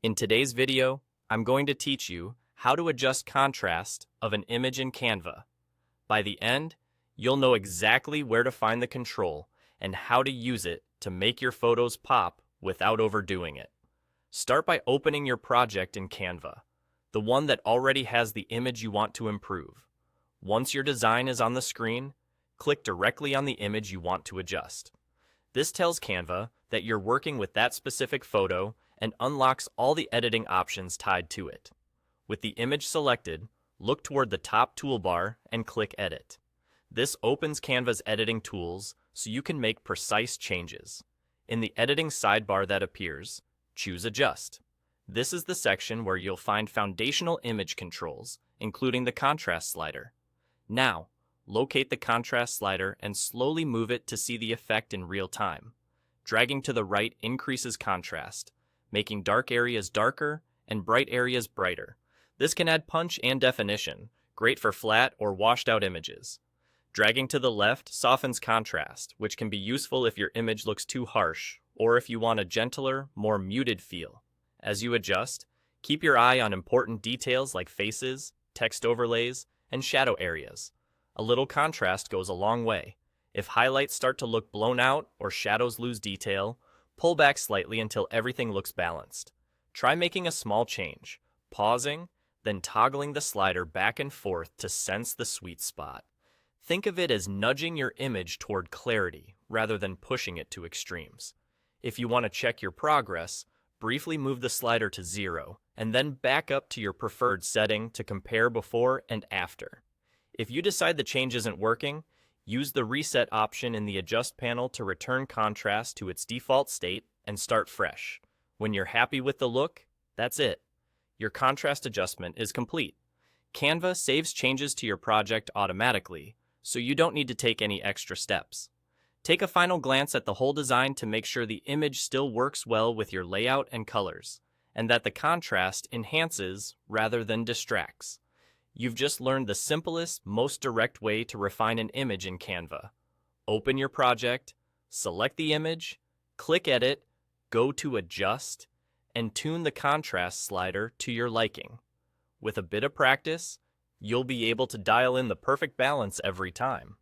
In today's video, I'm going to teach you how to adjust contrast of an image in Canva. By the end, you'll know exactly where to find the control and how to use it to make your photos pop without overdoing it. Start by opening your project in Canva, the one that already has the image you want to improve. Once your design is on the screen, click directly on the image you want to adjust. This tells Canva that you're working with that specific photo and unlocks all the editing options tied to it. With the image selected, look toward the top toolbar and click Edit. This opens Canva's editing tools so you can make precise changes. In the editing sidebar that appears, choose Adjust. This is the section where you'll find foundational image controls, including the contrast slider. Now, locate the contrast slider and slowly move it to see the effect in real time. Dragging to the right increases contrast, making dark areas darker and bright areas brighter. This can add punch and definition, great for flat or washed out images. Dragging to the left softens contrast, which can be useful if your image looks too harsh or if you want a gentler, more muted feel. As you adjust, keep your eye on important details like faces, text overlays, and shadow areas. A little contrast goes a long way. If highlights start to look blown out or shadows lose detail, pull back slightly until everything looks balanced. Try making a small change, pausing, then toggling the slider back and forth to sense the sweet spot. Think of it as nudging your image toward clarity rather than pushing it to extremes. If you want to check your progress, briefly move the slider to 0 and then back up to your preferred setting to compare before and after. If you decide the change isn't working, use the Reset option in the Adjust panel to return contrast to its default state and start fresh. When you're happy with the look, that's it. Your contrast adjustment is complete. Canva saves changes to your project automatically, so you don't need to take any extra steps. Take a final glance at the whole design to make sure the image still works well with your layout and colors, and that the contrast enhances rather than distracts. You've just learned the simplest, most direct way to refine an image in Canva. Open your project, select the image, click Edit, go to Adjust, and tune the contrast slider to your liking. With a bit of practice, you'll be able to dial in the perfect balance every time.